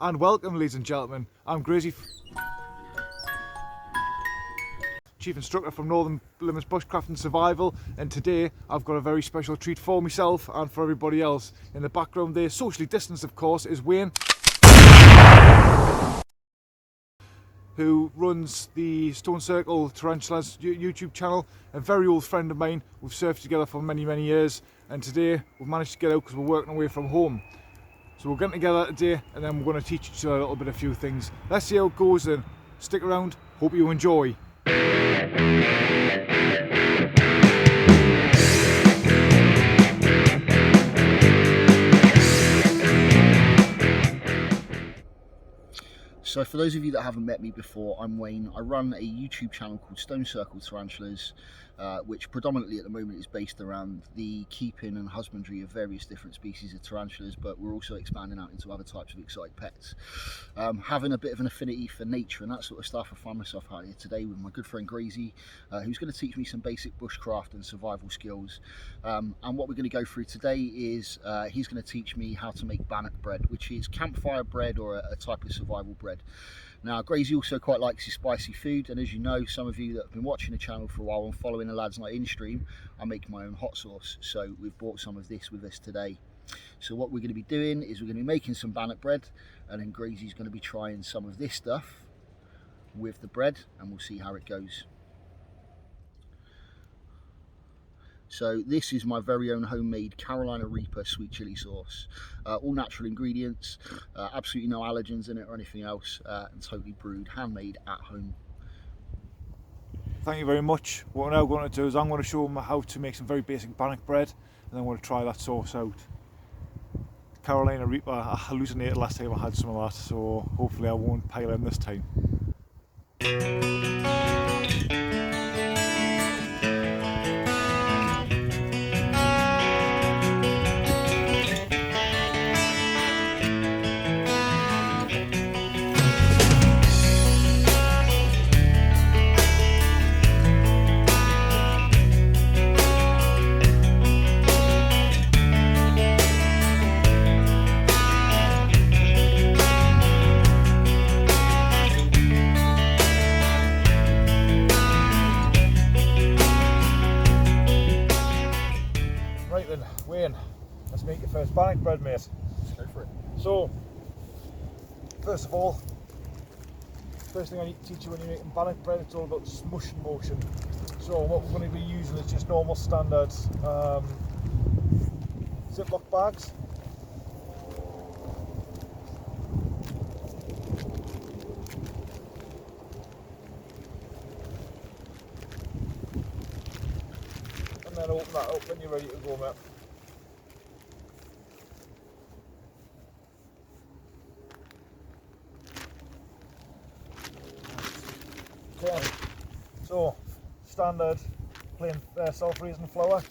And welcome, ladies and gentlemen. I'm Gracie, Chief Instructor from Northern Limits Bushcraft and Survival, and today I've got a very special treat for myself and for everybody else. In the background there, socially distanced of course, is Wayne, who runs the Circle Tarantulas YouTube channel, a very old friend of mine. We've surfed together for many years, and today we've managed to get out because we're working away from home. So we're getting together today and then we're going to teach each other a little bit, a few things. Let's see how it goes then. Stick around, hope you enjoy. So for those of you that haven't met me before, I'm Wayne. I run a YouTube channel called Circle Tarantulas, which predominantly at the moment is based around the keeping and husbandry of various different species of tarantulas, but we're also expanding out into other types of exotic pets. Having a bit of an affinity for nature and that sort of stuff, I find myself out here today with my good friend Gracie, who's going to teach me some basic bushcraft and survival skills. And what we're going to go through today is he's going to teach me how to make bannock bread, which is campfire bread or a type of survival bread. Now, Gracie also quite likes his spicy food, and as you know, some of you that have been watching the channel for a while and following the lads night in stream, I make my own hot sauce, so we've brought some of this with us today. So what we're going to be doing is we're going to be making some bannock bread, and then Gracie's going to be trying some of this stuff with the bread, and we'll see how it goes. So this is my very own homemade Carolina Reaper sweet chili sauce. All natural ingredients, absolutely no allergens in it or anything else, and totally brewed, handmade at home. Thank you very much. What we're now going to do is I'm going to show them how to make some very basic bannock bread, and then we're going to try that sauce out. Carolina Reaper, I hallucinated last time I had some of that, so hopefully I won't pile in this time. Right then, Wayne, let's make your first bannock bread, mate. Let's go for it. So, first of all, first thing I need to teach you when you're making bannock bread, it's all about the smushing motion. So what we're going to be using is just normal standard Ziploc bags. And then open that up when you're ready to go, mate. Okay, so standard plain self-raising flour.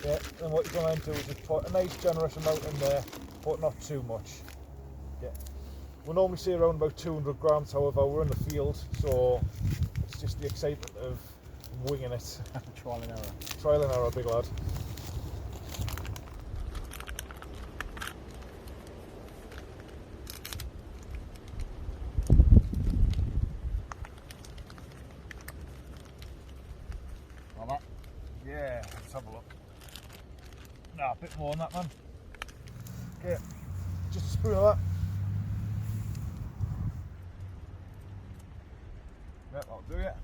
Yeah, and what you're going to do is just put a nice generous amount in there, but not too much. Yeah, we normally say around about 200 grams. However, we're in the field, so it's just the excitement of winging it. Trial and error. Trial and error, big lad. Like that? Yeah, let's have a look. Nah, a bit more than that, man. Okay, just a spoon of that. Yeah, that'll do it.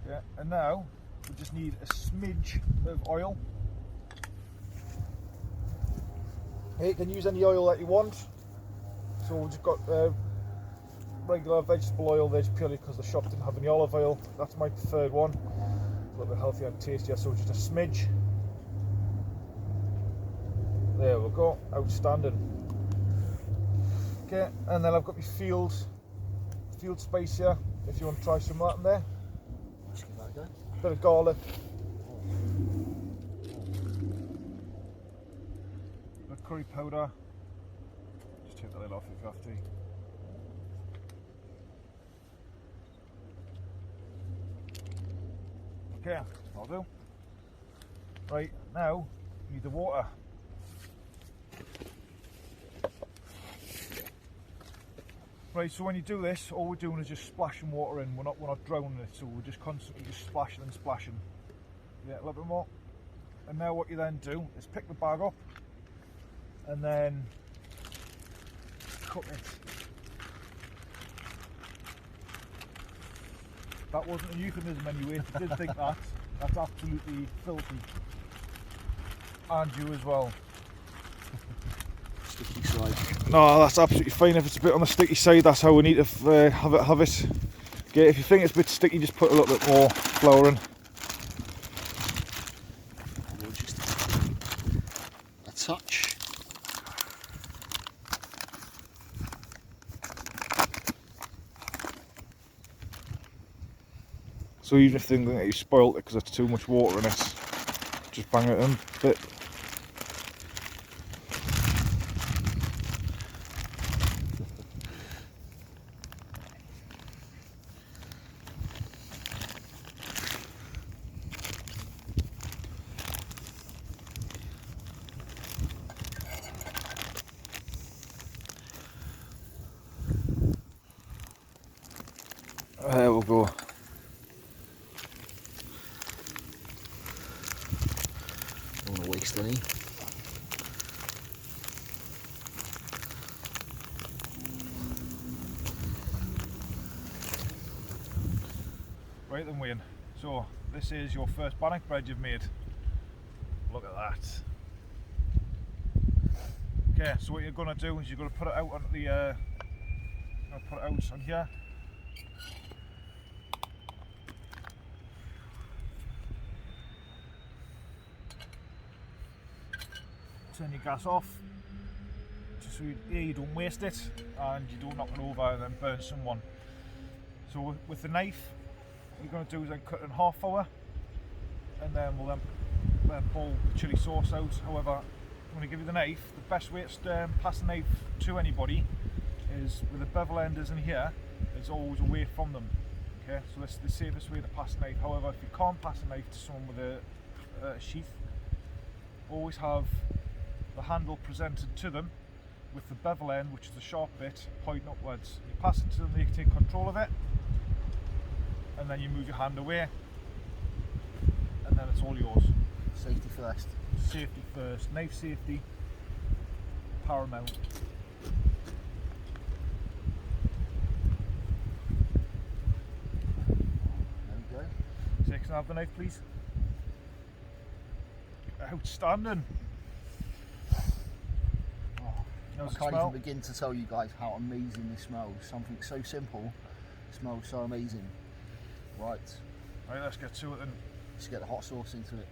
Yeah, and now we just need a smidge of oil. Hey, you can use any oil that you want. So we've just got regular vegetable oil there, just purely because the shop didn't have any olive oil. That's my preferred one. A little bit healthier and tastier, so just a smidge. There we go, outstanding. Okay, and then I've got my field spice here, if you want to try some of that in there. Let's give that a go. Bit of garlic. Bit of curry powder. Just take the lid off if you have to. Okay, that'll do. Right, now you need the water. Right, so when you do this, all we're doing is just splashing water in. We're not drowning it, so we're just constantly just splashing and splashing. Yeah, a little bit more. And now what you then do is pick the bag up and then cut it. That wasn't a euphemism anyway. If you did think that, that's absolutely filthy. And you as well. Sticky side. No, that's absolutely fine. If it's a bit on the sticky side, that's how we need to have it. Okay, if you think it's a bit sticky, just put a little bit more flour in. Or just a touch. So even if you think that you spoilt it because there's too much water in it, just bang it in a bit. There we go. Don't want to waste any. Right then, Wayne. So this is your first bannock bread you've made. Look at that. Okay, so what you're going to do is you're going to put it out onto the put it out on here. Turn your gas off, just so you don't waste it and you don't knock it over and then burn someone. So with the knife, what you're going to do is then cut it in half hour, and then we'll then pull the chilli sauce out. However, I'm going to give you the knife. The best way to pass the knife to anybody is with the bevel enders in here. It's always away from them. Okay, so that's the safest way to pass the knife. However, if you can't pass a knife to someone with a sheath, always have the handle presented to them with the bevel end, which is the sharp bit, pointing upwards. You pass it to them, they can take control of it, and then you move your hand away, and then it's all yours. Safety first. Safety first. Knife safety paramount. There we go. So can I have the knife, please? Outstanding. I can't even begin to tell you guys how amazing this smells. Something so simple smells so amazing. Right. Right, let's get to it then. Let's get the hot sauce into it.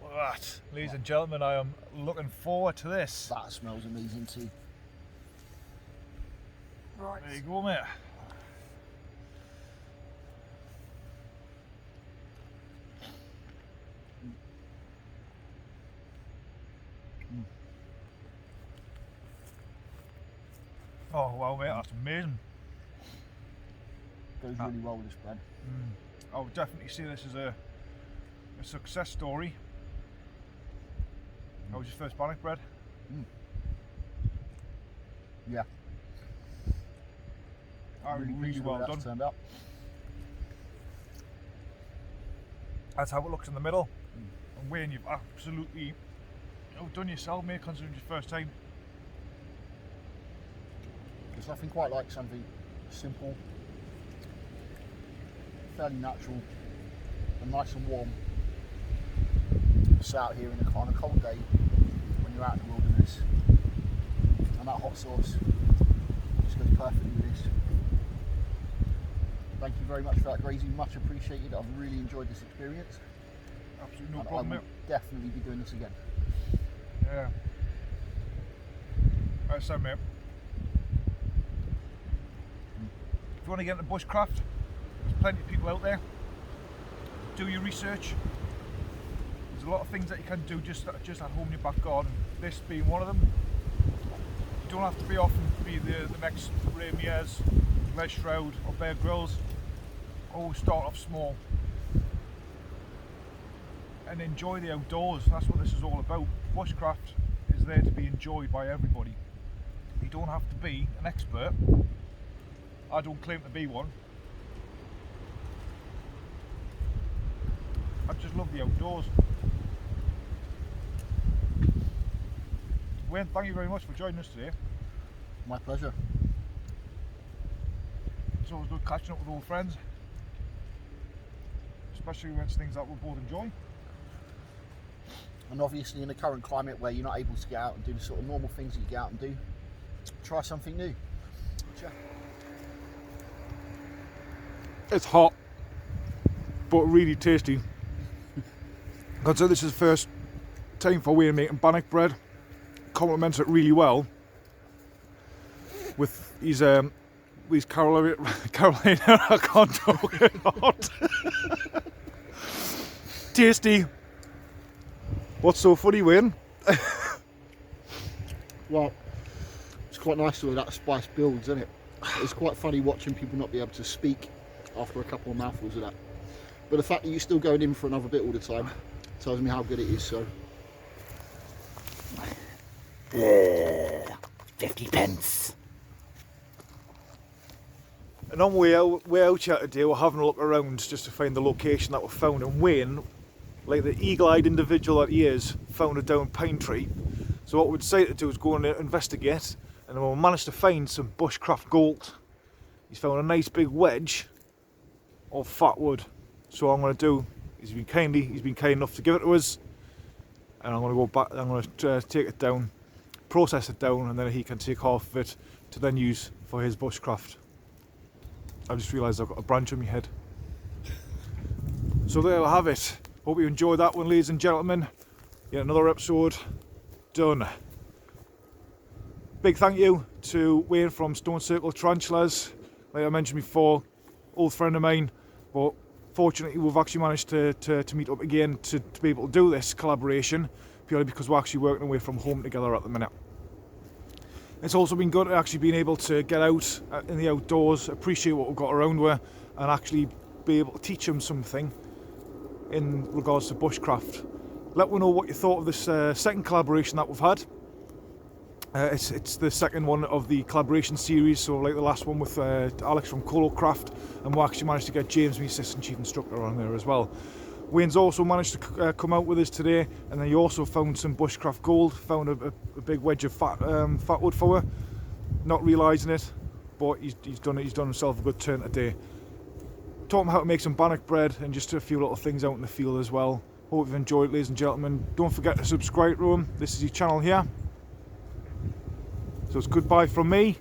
Look at that. Ladies and gentlemen, I am looking forward to this. That smells amazing too. Right. There you go, mate. Oh wow, mate, that's amazing. Goes really well with this bread. I would definitely see this as a success story. How was your first bannock bread? Yeah. Really well done. Turned out. That's how it looks in the middle. And Wayne, you've absolutely done yourself, mate, considering your first time. There's nothing quite like something simple, fairly natural, and nice and warm. It's out here on a cold day when you're out in the wilderness, and that hot sauce just goes perfectly with this. Thank you very much for that, Gracie. Much appreciated. I've really enjoyed this experience. Absolutely no And problem, I mate. will definitely be doing this again. Yeah. Right, so mate. If you want to get into bushcraft, there's plenty of people out there. Do your research. There's a lot of things that you can do just at home in your back garden. This being one of them. don't have to be off and be the next Ray Mears, Les Shroud or Bear Grylls. Always start off small and enjoy the outdoors. That's what this is all about. Bushcraft is there to be enjoyed by everybody. You don't have to be an expert. I don't claim to be one. I just love the outdoors. Wayne, thank you very much for joining us today. My pleasure. It's always good catching up with old friends, especially when it's things that we both enjoy. And obviously in the current climate where you're not able to get out and do the sort of normal things that you get out and do, try something new. Check. It's hot, but really tasty. Consider this is the first time for Wayne making bannock bread. Complements it really well with his Carolina. I can't talk it out. Tasty. What's so funny, Wayne? Well, it's quite nice the way that spice builds, isn't it? It's quite funny watching people not be able to speak after a couple of mouthfuls of that. But the fact that you're still going in for another bit all the time tells me how good it is. So, 50 pence. And on way out here today, we're having a look around just to find the location that we found. And Wayne, like the eagle-eyed individual that he is, found a down pine tree. So what we'd decided to do is go and investigate, and then we managed to find some Bushcraft gold. He's found a nice big wedge of fat wood. So what I'm going to do is he's been kind enough to give it to us, and I'm going to go back. I'm going to take it down, process it down, and then he can take half of it to then use for his Bushcraft. I just realised I've got a branch on my head. So there we have it. Hope you enjoyed that one, ladies and gentlemen. Yet another episode done. Big thank you to Wayne from Circle Tarantulas. Like I mentioned before, old friend of mine, but fortunately we've actually managed to meet up again to be able to do this collaboration, purely because we're actually working away from home together at the minute. It's also been good actually being able to get out in the outdoors, appreciate what we've got around with, and actually be able to teach them something in regards to bushcraft. Let me know what you thought of this second collaboration that we've had. It's the second one of the collaboration series, so like the last one with Alex from Craft, and we actually managed to get James, my assistant chief instructor, on there as well. Wayne's also managed to come out with us today, and then he also found some Bushcraft gold, found a big wedge of fat wood for her, not realising it, but he's done himself a good turn today. Taught him how to make some bannock bread and just a few little things out in the field as well. Hope you've enjoyed it, ladies and gentlemen. Don't forget to subscribe to him. This is your channel here. So it's goodbye from me.